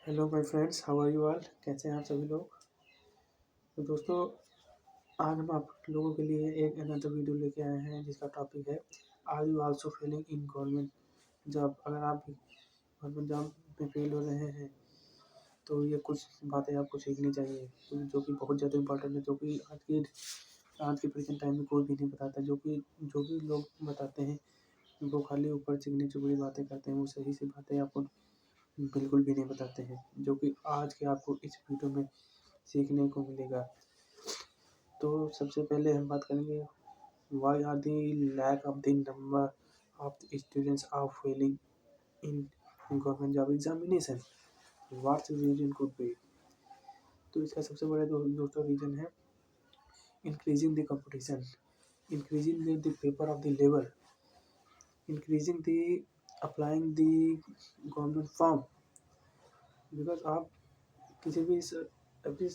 Hello my friends, how are you all. कैसे हैं आप सभी लोग। तो दोस्तों, आज हम आप लोगों के लिए एक अनदर वीडियो लेके आए हैं जिसका टॉपिक है are you also failing in government job. अगर आप गवर्नमेंट जॉब में फेल हो रहे हैं तो ये कुछ बातें आपको सीखनी चाहिए जो कि बहुत ज़्यादा इंपॉर्टेंट है, जो कि आज के प्रेजेंट टाइम में कोई भी नहीं बताता। जो भी लोग बताते हैं वो खाली ऊपर चिकनी चुपड़ी बातें करते हैं, वो सही सी बातें आपको बिल्कुल भी नहीं बताते हैं, जो कि आज के आपको इस वीडियो में सीखने को मिलेगा। तो सबसे पहले हम बात करेंगे why are the lack of the number of the students are failing in government job examination, what's reason could be. तो इसका सबसे बड़ा दोस्तों रीजन है increasing the competition, increasing the paper of the level, increasing the applying the government form. Because आप किसी भी अभी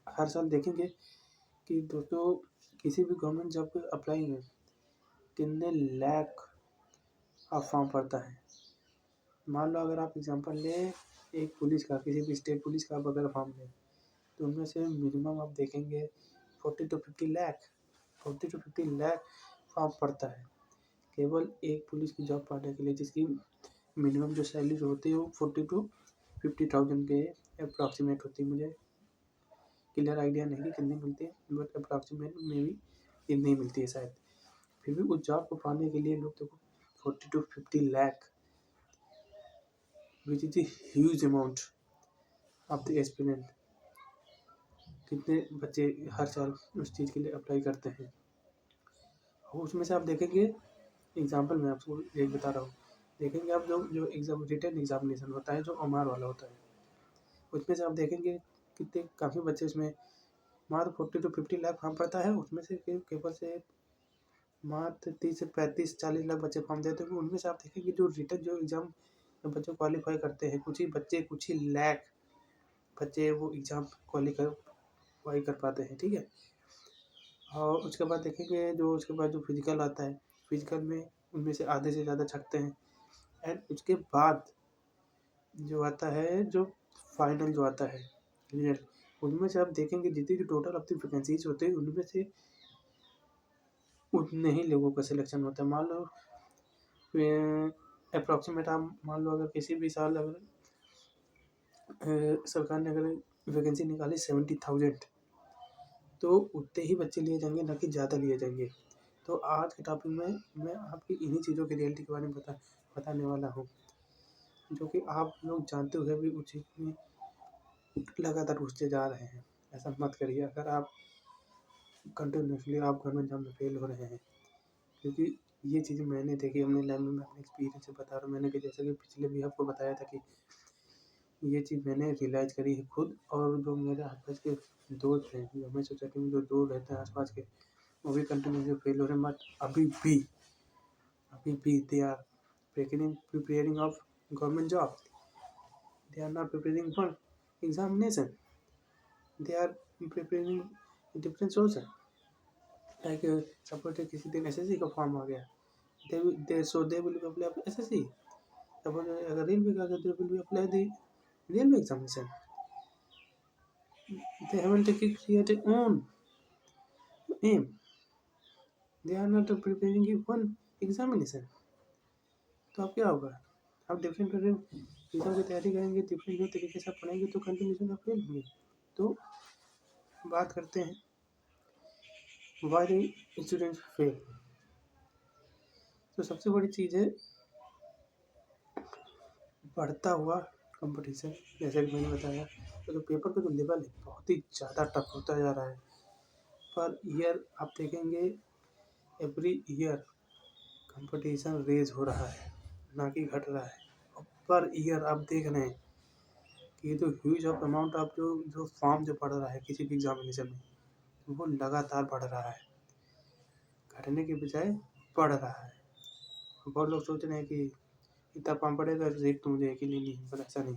हर साल देखेंगे कि दोस्तों किसी भी गवर्नमेंट जॉब पे अप्लाई में कितने लाख ऑफ फॉर्म पड़ता है। मान लो अगर आप एग्जांपल लें एक पुलिस का, किसी भी स्टेट पुलिस का आप अगर फॉर्म लें तो उनमें से मिनिमम आप देखेंगे 40 to 50 लाख फॉर्म पड़ता है केवल एक पुलिस की जॉब पाने के लिए, जिसकी मिनिमम जो सैलरी होती है वो 40 to 50,000 के अप्रॉक्सीमेट होती है। मुझे क्लियर आइडिया नहीं कि कितनी मिलती है, बट अप्रॉक्सीमेट में भी इतनी मिलती है शायद। फिर भी उस जॉब को पाने के लिए लोग देखो 40 to 50 lakh, which is huge amount of the aspirant. कितने बच्चे हर साल उस चीज़ के लिए अप्लाई करते हैं। और उसमें से आप देखेंगे, एग्जाम्पल मैं आपको एक बता रहा हूँ, देखेंगे आप जो जो एग्जाम रिटन एग्जामिनेशन होता है जो अमार वाला होता है, उसमें से आप देखेंगे कितने काफ़ी बच्चे उसमें मात्र 40 to 50 लाख फॉर्म पड़ता है। उसमें से केवल से मात्र 30 से 35 40 लाख बच्चे फॉर्म देते हैं। उनमें से आप देखेंगे जो रिटन जो एग्ज़ाम बच्चे क्वालिफाई करते हैं, कुछ ही लाख बच्चे वो एग्ज़ाम क्वालिफाई कर पाते हैं, ठीक है। और उसके बाद देखेंगे जो उसके बाद जो फिजिकल आता है, फिजिकल में उनमें से आधे से ज़्यादा छटते हैं। एंड उसके बाद जो आता है, जो फाइनल जो आता है रिजल्ट, उनमें से आप देखेंगे जितनी भी टोटल अपनी वैकेंसीज होते हैं उनमें से उतने ही लोगों का सिलेक्शन होता है। मान लो अप्रॉक्सीमेट आप मान लो अगर किसी भी साल अगर सरकार ने अगर वैकेंसी निकाली 70,000, तो उतने ही बच्चे लिए जाएंगे, ना कि ज़्यादा लिए जाएंगे। तो आज के टॉपिक में मैं आपकी इन्हीं चीज़ों की रियलिटी के बारे में बताने वाला हूँ, जो कि आप लोग जानते हुए भी उस चीज़ में लगातार घुसते जा रहे हैं। ऐसा मत करिए अगर आप कंटिन्यूसली आप गवर्नमेंट जॉब में फेल हो रहे हैं, क्योंकि ये चीज़ें मैंने देखी अपने लाइफ में। मैं अपने एक्सपीरियंस से बता रहा हूँ। मैंने कि जैसे कि पिछले भी आपको बताया था कि ये चीज़ मैंने रियलाइज़ करी है खुद, और जो मेरे आसपास के दोस्त हैं, जो हमें सोसाइटी में जो दोस्त रहते हैं आसपास के, वो भी कंटिन्यूसली फेल हो रहे हैं। बट अभी भी they are preparing of government job. They are not preparing for examination, they are preparing different source. Like suppose किसी दिन एसएससी का फॉर्म आ गया, they will apply SSC. Suppose अगर रेलवे का, they will apply the railway examination. They haven't created own aim. They are not preparing you one examination. तो अब क्या होगा, आप डिफरेंट एग्जाम की तैयारी करेंगे, डिफरेंट तरीके से पढ़ेंगे तो कंटिन्यूशन आप फेल होंगे। तो बात करते हैं वाई स्टूडेंट्स फेल। तो सबसे बड़ी चीज़ है बढ़ता हुआ कंपटीशन। जैसे कि मैंने बताया, तो जो पेपर का जो लेवल है बहुत ही ज़्यादा टफ होता जा रहा है। पर ईयर आप देखेंगे, एवरी ईयर कंपटीशन रेज हो रहा है, ना कि घट रहा है। और पर ईयर आप देख रहे हैं कि ये जो ह्यूज ऑफ अमाउंट ऑफ जो फॉर्म जो पड़ रहा है किसी भी एग्जामिनेशन में, वो लगातार बढ़ रहा है, घटने के बजाय बढ़ रहा है। बहुत लोग सोच रहे हैं कि इतना फॉर्म पड़ेगा सीट तो मुझे एक ही लेनी है, पर ऐसा नहीं।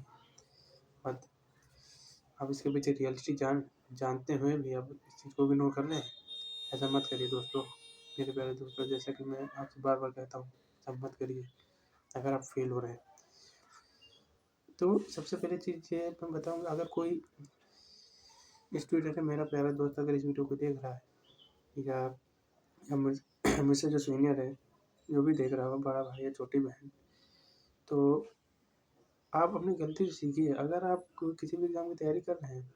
बट आप इसके पीछे रियलिटी जानते हुए भी आप इस चीज़ को इग्नोर कर रहे हैं। ऐसा मत करिए दोस्तों, मेरे प्यारे दोस्तों। जैसा कि मैं आपसे बार बार कहता हूँ, सब मत करिए अगर आप फेल हो रहे हैं। तो सबसे पहले चीज़ ये मैं बताऊँगा, अगर कोई स्टूडेंट है, मेरा प्यारा दोस्त अगर इस वीडियो को देख रहा है या मुझसे जो सीनियर है, जो भी देख रहा हो, बड़ा भाई या छोटी बहन, तो आप अपनी गलती से सीखिए। अगर आप किसी भी एग्ज़ाम की तैयारी कर रहे हैं,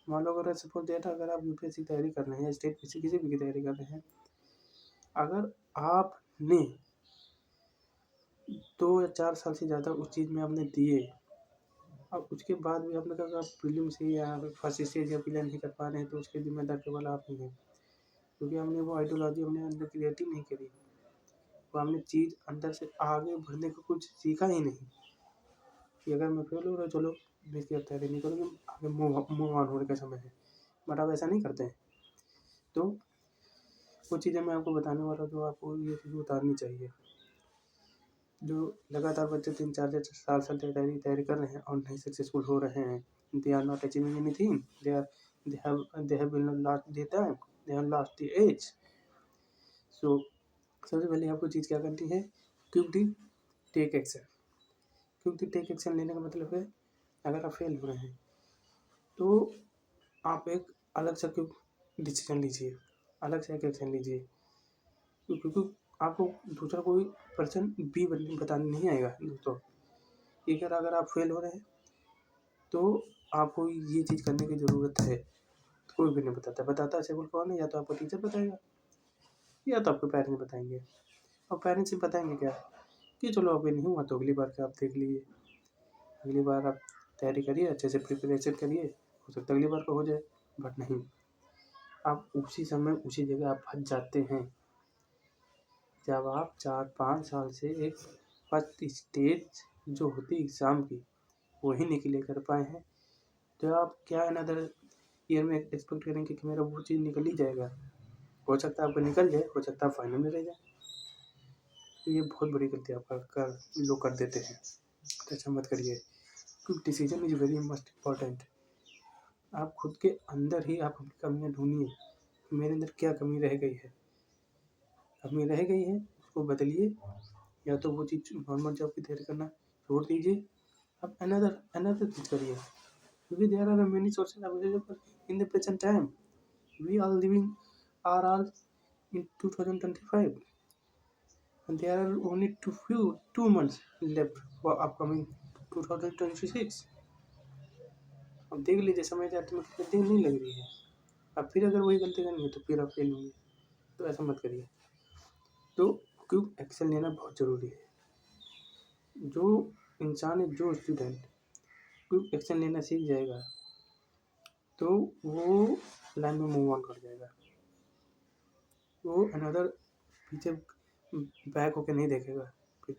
मान लो अगर सपोज़ दैट अगर आप यूपीएससी की तैयारी कर रहे हैं या स्टेट किसी भी की तैयारी कर रहे हैं, अगर आपने 2 या 4 साल से ज़्यादा उस चीज़ में आपने दिए, अब उसके बाद भी आपने कहा आप प्रीलिम से या फर्स्ट स्टेज या क्लियर नहीं कर पा रहे हैं, तो उसके ज़िम्मेदार केवल आप ही हैं। क्योंकि हमने वो आइडियोलॉजी हमने अंदर क्रिएट ही नहीं करी, वो हमने चीज़ अंदर से आगे बढ़ने को कुछ सीखा ही नहीं कि अगर मैं फेल हो रहा हूँ, चलो बेइज्जती अब तैयारी नहीं करूँगी, आगे मूव ऑन होने का समय है। बट आप ऐसा नहीं करते हैं। तो वो चीज़ें मैं आपको बताने वाला हूँ, जो आपको ये चीज़ें उतारनी चाहिए। जो लगातार बच्चे 3-4 साल से तैयारी कर रहे हैं और नहीं सक्सेसफुल हो रहे हैं, they are not achieving anything, they have lost their time, they have lost the edge. So सबसे पहले आपको चीज़ क्या करनी है, quickly take action. Quickly take action लेने का मतलब है, अगर आप फेल हो रहे हैं तो आप एक अलग सा क्विक डिसीजन लीजिए, अलग से एक एक्शन लीजिए, क्योंकि आपको दूसरा कोई पर्सन भी बताने नहीं आएगा दोस्तों। अगर आप फेल हो रहे हैं तो आपको ये चीज़ करने की ज़रूरत है, कोई भी नहीं बताता सिर्फ कौन है, या तो आपको टीचर बताएगा या तो आपके पेरेंट्स बताएंगे। और पेरेंट्स से बताएंगे क्या कि चलो अभी नहीं हुआ तो अगली बार का आप देख लीजिए, अगली बार आप तैयारी करिए, अच्छे से प्रिपरेशन करिए, हो सकता है अगली बार का हो जाए। बट नहीं, आप उसी समय उसी जगह आप फंस जाते हैं। जब आप 4-5 साल से एक फर्स्ट स्टेज जो होती है एग्ज़ाम की, वही नहीं क्लियर कर पाए हैं, तो आप क्या अनदर ईयर में एक्सपेक्ट करेंगे कि मेरा वो चीज़ निकल ही जाएगा। हो सकता है आपका निकल जाए, हो सकता है फाइनल में रह जाए। तो ये बहुत बड़ी गलती आप लोग कर देते हैं, तो ऐसा मत करिए, क्योंकि decision is very must important. आप खुद के अंदर ही आप अपनी कमियाँ ढूंढिए, मेरे अंदर क्या कमी रह गई है, कमी रह गई है उसको बदलिए, या तो वो चीज़ गवर्नमेंट जॉब की तैयारी करना छोड़ दीजिए, आप अनदर चीज़ करिए। क्योंकि there are many sources available in the present time, we are living are all in 2025, and there are only 2 months left for upcoming 2026. अब देख लीजिए समय जाते में कितने दिन नहीं लग रही है। अब फिर अगर वही गलती करेंगे तो फिर आप फेल होंगे, तो ऐसा मत करिए। तो क्विक एक्शन लेना बहुत ज़रूरी है। जो इंसान है, जो स्टूडेंट क्विक एक्शन लेना सीख जाएगा तो वो लाइन में मूव ऑन कर जाएगा, वो अनदर पीछे बैक होके नहीं देखेगा फिर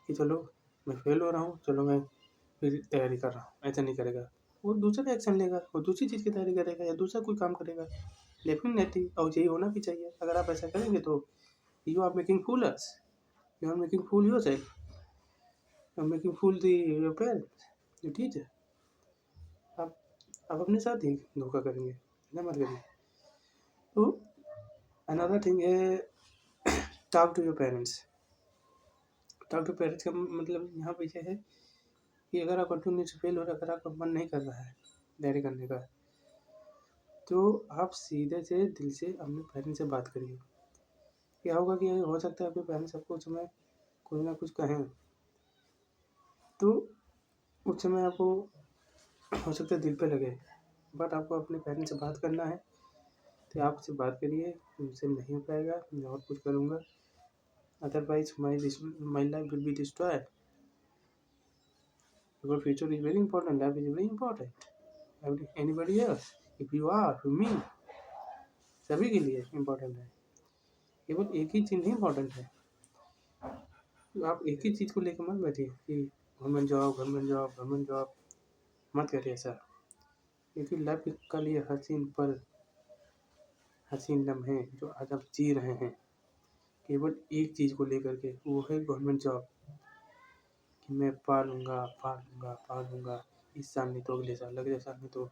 कि चलो मैं फेल हो रहा हूँ, चलो मैं फिर तैयारी कर रहा हूँ, ऐसा नहीं करेगा। वो दूसरा एक्शन लेगा, वो दूसरी चीज़ की तैयारी करेगा या दूसरा कोई काम करेगा, डेफिनेटली। और यही होना भी चाहिए। अगर आप ऐसा करेंगे तो you are making fool us, you are making fool yourself, you are making fool your parents, जो टीचर। आप अपने साथ ही धोखा करेंगे, ना मत करिए। तो अनदर थिंग है, talk to your parents. Talk to parents का मतलब यहाँ पे है कि अगर आप कंटिन्यूस फेल हो रहा है, अगर आपका मन नहीं कर रहा है तैयारी करने का, तो आप सीधे से दिल से अपने पेरेंट्स से बात करिए। क्या होगा कि हो सकता है आपके पेरेंट्स आपको उस समय कुछ ना कुछ कहें, तो उस समय आपको हो सकता है दिल पे लगे, बट आपको अपने पेरेंट्स से बात करना है, तो आप उससे बात करिए, मुझसे नहीं हो पाएगा, मैं और कुछ करूँगा, otherwise my life will be destroyed. Your future is very important, life is very important, anybody else, if you are for me, सभी के लिए इम्पोर्टेंट है। केवल एक ही चीज़ नहीं इम्पोर्टेंट है, तो आप एक ही चीज़ को लेकर मत बैठिए कि government job, government job, government job. मत करिए ऐसा, क्योंकि लाइफ का लिए हसीन पल, हसीन लम्हे जो आज आप जी रहे हैं, केवल एक चीज़ को लेकर के, वो है गवर्नमेंट जॉब, कि मैं पा लूँगा, पा लूँगा, पा लूँगा, इस साल नहीं तो अगले साल, अगले साल नहीं तो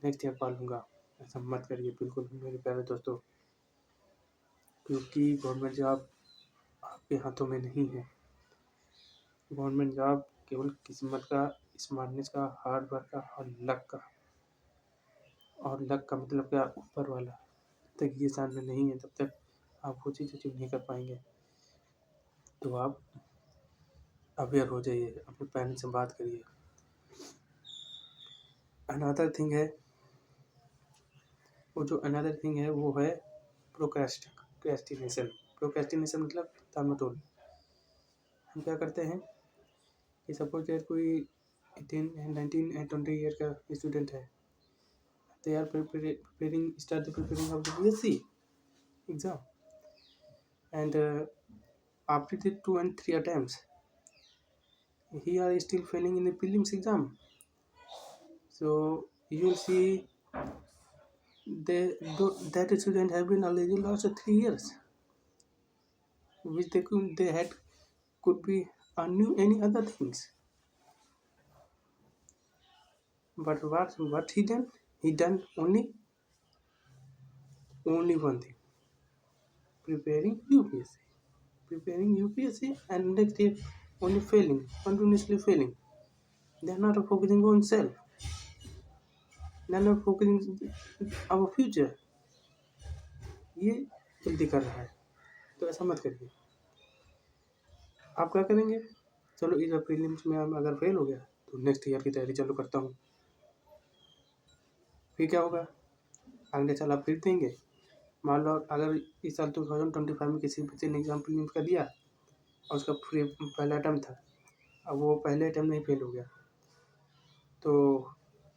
नेक्स्ट ईयर पा लूँगा। ऐसा मत करिए बिल्कुल भी मेरे प्यारे दोस्तों, क्योंकि गवर्नमेंट जॉब आपके हाथों में नहीं है। गवर्नमेंट जॉब केवल किस्मत का, स्मार्टनेस का, हार्ड वर्क का और लक का। और लक का मतलब क्या, ऊपर वाला। जब तक ये सामने नहीं है तब तक आप वो चीज़ अचीव नहीं कर पाएंगे। तो आप अवेयर हो जाइए, अपने पेरेंट्स से बात करिए। अनदर थिंग है, वो है प्रोक्रेस्टिनेशन। प्रोक्रेस्टिनेशन मतलब टालमटोल। हम क्या करते हैं कि सपोज दैट कोई 18, 19 एंड 20 ईयर का स्टूडेंट है, they are start preparing of the BSc exam, and after the 2 and 3 attempts he are still failing in the prelims exam. So you will see that student have been already lost 3 years which they had could be unknew any other things. But what he done only one thing: preparing UPSC, and next year only failing, continuously failing. They are not focusing on self. They are not focusing our future. ये गलती कर रहा है, तो ऐसा मत करिए। आप क्या करेंगे, चलो इस प्रीलिम्स में अगर फेल हो गया तो नेक्स्ट ईयर की तैयारी चालू करता हूँ। फिर क्या होगा, अगले साल आप फिर देंगे। मान लो अगर इस साल 2025 में किसी बच्चे ने एग्जाम प्रीलिम्स का दिया और उसका पहला अटैम्प्ट था, अब वो पहले अटैम्प्ट नहीं फेल हो गया, तो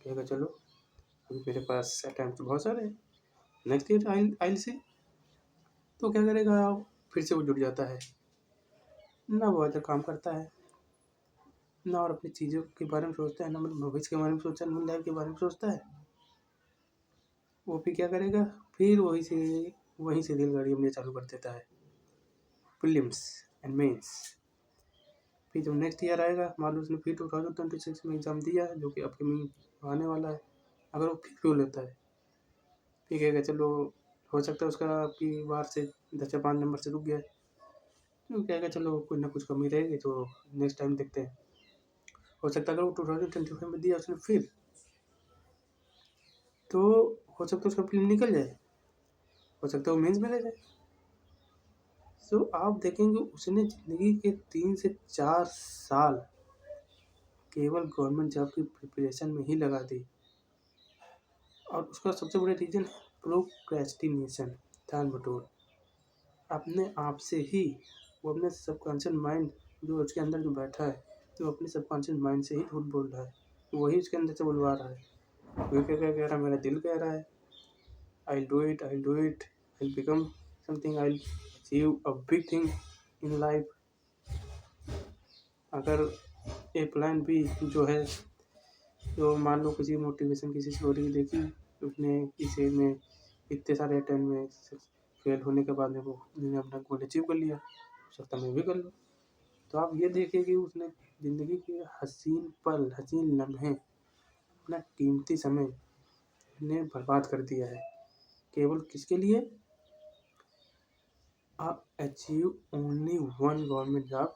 कहेगा चलो अभी मेरे पास अटैम्प्ट बहुत सारे हैं, नेक्स्ट ईयर आइल से। तो क्या करेगा, फिर से वो जुट जाता है, ना वो अच्छा काम करता है, ना और अपनी चीज़ों के बारे में सोचता है, ना मतलब भविष्य के बारे में सोचता है, ना लाइफ के बारे में सोचता है। वो फिर क्या करेगा, फिर वहीं से रेलगाड़ी अपनी चालू कर देता है, प्रीलिम्स एंड मेंस। फिर जब नेक्स्ट ईयर आएगा, मान लो उसने फिर 2026 में एग्ज़ाम दिया जो कि अपकमिंग आने वाला है, अगर वो फिर फेल होता है, फिर कहेगा चलो हो सकता है उसका आपकी बार से 10 या 5 नंबर से रुक गया, तो कहेगा चलो कुछ ना कुछ कमी रहेगी तो नेक्स्ट टाइम देखते हैं। हो सकता है अगर वो 2025 में दिया उसने फिर, तो हो सकता है उसका फिल्म निकल जाए, हो सकता है वो मेंस में रह जाए। सो आप देखेंगे उसने ज़िंदगी के 3 से 4 साल केवल गवर्नमेंट जॉब की प्रिपरेशन में ही लगा दी, और उसका सबसे बड़ा रीज़न है प्रोक्रेस्टिनेशन, टालमटोल। अपने आप से ही वो अपने सबकॉन्शियस माइंड जो उसके अंदर जो बैठा है, तो अपने सबकॉन्शियस माइंड से ही झूठ बोल रहा है, वही उसके अंदर से बुलवा रहा है। वो क्या कह रहा है, मेरा दिल कह रहा है I'll do it, I'll become something, I'll achieve a big thing in life। अगर ए प्लान बी जो है, तो मान लो किसी मोटिवेशन किसी स्टोरी की देखी, उसने इसे में इतने सारे अटेम्प्ट में फेल होने के बाद में उसने अपना गोल अचीव कर लिया, हो सकता मैं भी कर लूँ। तो आप ये देखिए कि उसने ज़िंदगी के हसीन पल, हसीन लम्हे, अपना कीमती समय ने बर्बाद कर दिया है, केवल किसके लिए, achieve only one government job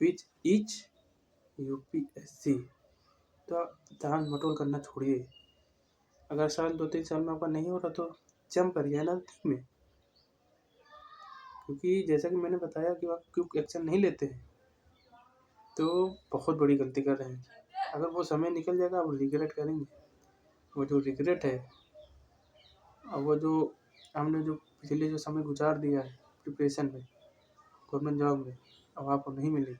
which etch UPSC। तो दान मटोल करना छोड़िए। अगर साल 2-3 साल में आपका नहीं हो रहा तो जंप करिए ना में, क्योंकि जैसा कि मैंने बताया कि आप क्विक एक्शन नहीं लेते हैं तो बहुत बड़ी गलती कर रहे हैं। अगर वो समय निकल जाएगा आप रिग्रेट करेंगे। वो जो रिग्रेट है और वो जो हमने जो पिछले जो समय गुजार दिया है प्रिपरेशन में, गवर्नमेंट जॉब में, अब आपको नहीं मिली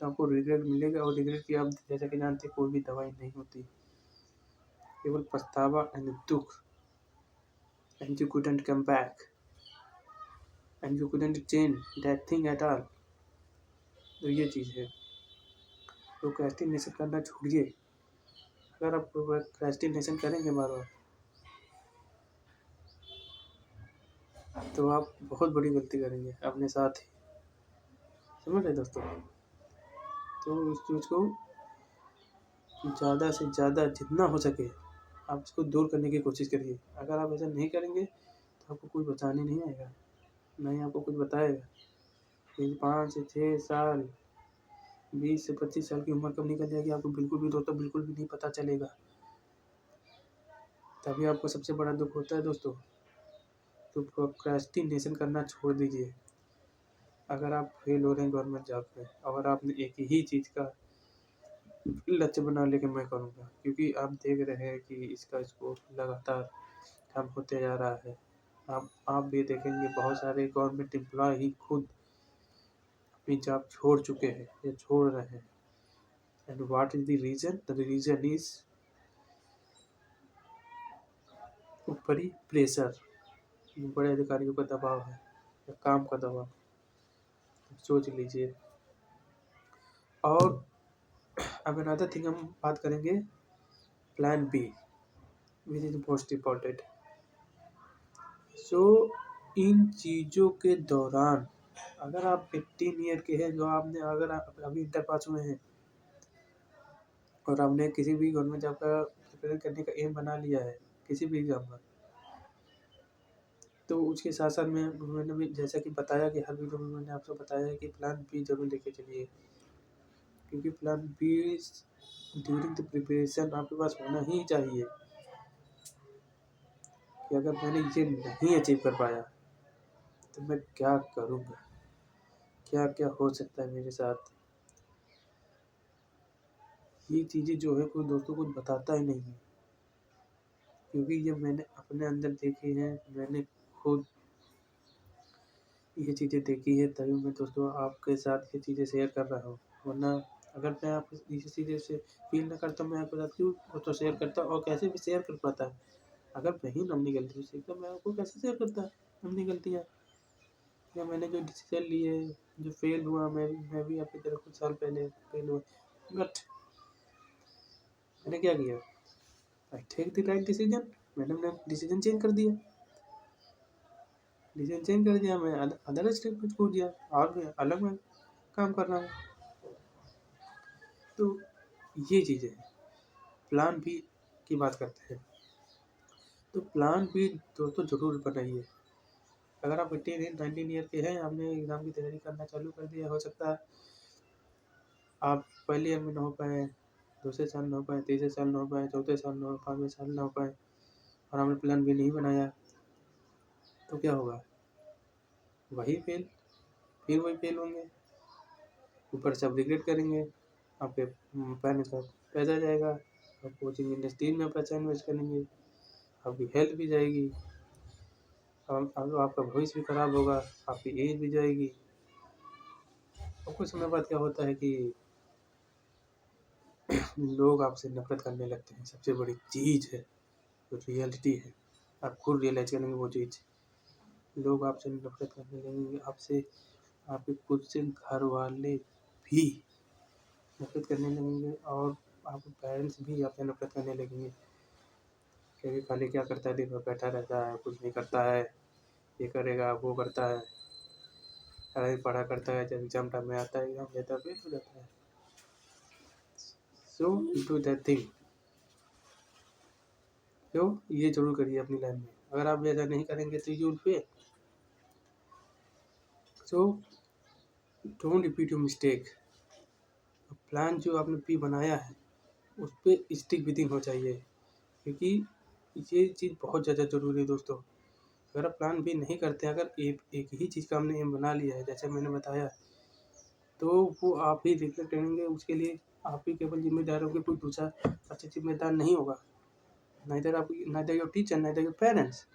तो आपको रिग्रेट मिलेगा। और रिग्रेट की आप जैसा कि जानते हैं कोई भी दवाई नहीं होती, केवल पछतावा एंड दुख, and you couldn't come back and you couldn't change that thing at all. तो ये चीज़ है, प्रोक्रेस्टिनेशन करना छोड़िए। अगर आप प्रोक्रेस्टिनेशन करेंगे बार बार तो आप बहुत बड़ी गलती करेंगे अपने साथ ही, समझ रहे दोस्तों। तो उस चीज़ को ज़्यादा से ज़्यादा जितना हो सके आप इसको दूर करने की कोशिश करिए। अगर आप ऐसा नहीं करेंगे तो आपको कोई बचाने नहीं आएगा, ना ही आपको कुछ बताएगा। 5 से 6 साल 20 से 25 साल की उम्र कब निकल जाएगी आपको बिल्कुल भी दोस्तों बिल्कुल भी नहीं पता चलेगा। तभी आपको सबसे बड़ा दुख होता है दोस्तों। तो प्रोक्रेस्टिनेशन करना छोड़ दीजिए। अगर आप फेल हो रहे हैं गवर्नमेंट जॉब में, अगर आपने एक ही चीज़ का लक्ष्य बना ले कि मैं करूँगा, क्योंकि आप देख रहे हैं कि इसका स्कोप लगातार कम होते जा रहा है। आप भी देखेंगे बहुत सारे गवर्नमेंट एम्प्लॉय ही खुद अपनी जॉब छोड़ चुके हैं या छोड़ रहे हैं। And what is the reason? The reason is ऊपरी प्रेशर, बड़े अधिकारियों का दबाव है या काम का दबाव, सोच लीजिए। और अब अनदर थिंग हम बात करेंगे plan B, which is most important. So इन चीज़ों के दौरान अगर आप 18 ईयर के हैं, जो आपने अगर आप अभी इंटर पास हुए हैं और आपने किसी भी गवर्नमेंट जॉब का प्रिपेयर करने का एम बना लिया है किसी भी एग्ज़ाम का, तो उसके साथ साथ मैंने भी जैसा कि बताया कि हर वीडियो में मैंने आपको बताया है कि प्लान बी जरूर लेके चलिए, क्योंकि plan B during the preparation आपके पास होना ही चाहिए कि अगर मैंने ये नहीं अचीव कर पाया तो मैं क्या करूँगा, क्या क्या हो सकता है मेरे साथ। ये चीज़ें जो है कोई दोस्तों को बताता ही नहीं है, क्योंकि ये मैंने अपने अंदर देखी है, मैंने खुद ये चीज़ें देखी है, तभी मैं दोस्तों आपके साथ ये चीज़ें शेयर कर रहा हूँ। वरना अगर मैं आपको इसी चीज़ें से फील ना करता मैं आपके साथ क्यों तो शेयर करता, और कैसे भी शेयर कर पाता। अगर नहीं ना अपनी गलती से तो मैं आपको कैसे शेयर करता अपनी गलतियाँ, या मैंने जो डिसीजन लिए जो फेल हुआ, मैं भी आपकी तरह कुछ साल पहले फेल हुआ, बट मैंने क्या किया, I take the right decision. मैंने अपना डिसीजन चेंज कर दिया, डिसीजन चेंज कर दिया, मैं अदर स्टेप में छोड़ दिया और मैं अलग में काम कर रहा हूँ। तो ये चीज़ें हैं। प्लान बी की बात करते हैं, तो प्लान बी दोस्तों ज़रूर बनाइए। अगर आप 18-19 ईयर के हैं, आपने एग्ज़ाम की तैयारी करना चालू कर दिया, हो सकता है आप पहले ईयर में ना हो पाए, दूसरे साल ना हो पाए, तीसरे साल ना हो पाए, चौथे साल ना हो, 5वें साल ना हो पाए, और आपने प्लान बी नहीं बनाया, तो क्या होगा? वही फेल, फिर वही फेल होंगे, ऊपर से आप रिग्रेट करेंगे, आपके पेरेंट्स का पैसा जाएगा, आप कोचिंग इंडस्ट्री में पैसा इन्वेस्ट करेंगे, आपकी हेल्थ भी जाएगी, आपका भविष्य भी खराब होगा, आपकी एज भी जाएगी। और कुछ समय बाद क्या होता है कि लोग आपसे नफरत करने लगते हैं। सबसे बड़ी चीज़ है, जो रियलिटी है, आप खुद रियलाइज करेंगे वो चीज़। लोग आपसे नफरत करने लगेंगे, आपसे, आपके खुद से घर वाले भी नफरत करने लगेंगे, और आपके पेरेंट्स भी आपसे नफरत करने लगेंगे, क्योंकि खाली क्या करता है, दिन भर बैठा रहता है, कुछ नहीं करता है, ये करेगा वो करता है, पढ़ाई पढ़ा करता है, जब एग्ज़ाम टाइम में आता है एग्ज़ाम देता है फेल हो जाता है। So do that thing. तो ये ज़रूर करिए अपनी लाइफ में, अगर आप ऐसा नहीं करेंगे तो you will fail. So don't repeat your mistake. Plan जो आपने बी बनाया है उस पर स्टिक विदिंग हो चाहिए, क्योंकि ये चीज़ बहुत ज़्यादा ज़रूरी है दोस्तों। अगर आप प्लान बी नहीं करते, अगर एक ही चीज़ का हमने एम बना लिया है जैसे मैंने बताया, तो वो आप ही रिग्रेट करेंगे, उसके लिए आप ही केवल जिम्मेदार होंगे, कोई दूसरा अच्छा जिम्मेदार नहीं होगा। neither your teacher, neither your parents,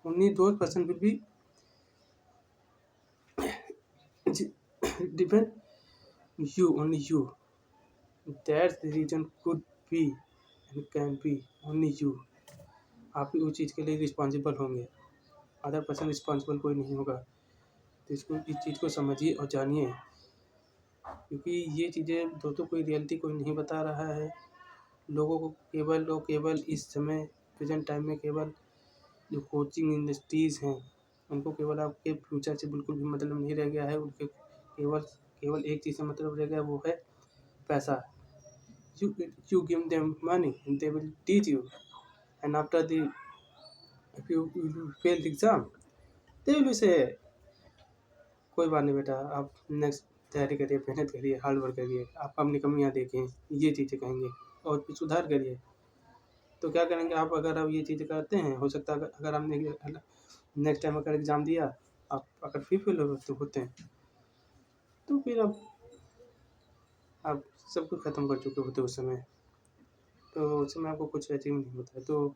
only those person will be depend you, only you. That's the reason could be and can be only you. आप ही उस चीज़ के लिए रिस्पॉन्सिबल होंगे, अदर पर्सन रिस्पॉन्सिबल कोई नहीं होगा। तो इस चीज़ को समझिए और जानिए, क्योंकि ये चीज़ें दोस्तों कोई रियलिटी कोई नहीं बता रहा है। लोगों को केवल इस समय प्रेजेंट टाइम में केवल जो कोचिंग इंडस्ट्रीज़ हैं उनको केवल आपके फ्यूचर से बिल्कुल भी मतलब नहीं रह गया है। उनके केवल एक चीज़ से मतलब रह गया, वो है पैसा। You give them money and they will teach you, and after if you fail the exam they will say कोई बात नहीं बेटा, आप नेक्स्ट तैयारी करिए, मेहनत करिए, हार्ड वर्क करिए। आप अपनी कमियाँ देखें, ये चीज़ें कहेंगे और फिर सुधार करिए। तो क्या करेंगे आप, अगर आप ये चीज़ें करते हैं, हो सकता है अगर आपने नेक्स्ट टाइम अगर एग्ज़ाम दिया, आप अगर फिर फेल होते हैं, तो फिर आप सब कुछ ख़त्म कर चुके होते उस समय, तो उस समय आपको कुछ अचीव नहीं होता है। तो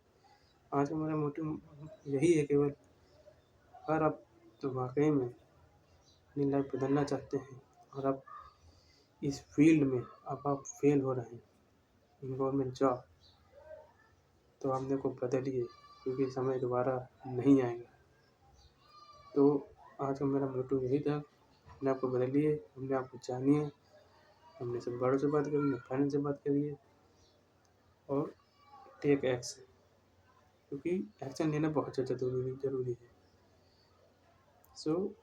आज का मेरा मोटिव यही है केवल, अगर आप तो वाक़ई में अपनी लाइफ बदलना चाहते हैं और आप इस फील्ड में अब आप फेल हो रहे हैं इन गवर्नमेंट जॉब, तो आप देखो बदलिए, क्योंकि समय दोबारा नहीं आएगा। तो आज का मेरा मोटिव यही था, अपने आप को बदलिए, अपने आप को जानिए, अपने से बड़ों से बात करिए, अपने फ्रेंड से बात करिए और टेक एक्शन, क्योंकि एक्शन लेना बहुत ज़्यादा ज़रूरी है। सो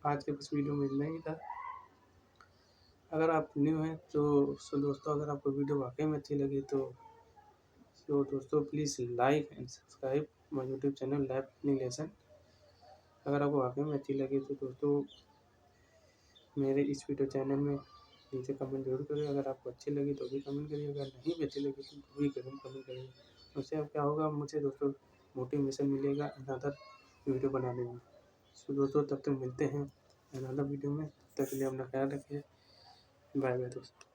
आज के इस वीडियो में इतना ही था। अगर आप न्यू हैं तो दोस्तों, अगर आपको वीडियो वाकई में अच्छी लगी तो दोस्तों please like and subscribe my YouTube channel life learning lesson. अगर आपको वाकई में अच्छी लगी तो दोस्तों मेरे इस वीडियो चैनल में नीचे कमेंट जरूर करिए। अगर आपको अच्छी लगी तो भी कमेंट करिए, अगर नहीं भी अच्छी लगी तो भी कमेंट करिए। उससे अब क्या होगा, मुझे दोस्तों मोटिवेशन मिलेगा अनदर वीडियो बनाने में। सो दोस्तों तब तक मिलते हैं अनदर वीडियो में, तब तक के लिए अपना ख्याल रखिए। बाय बाय दोस्तों।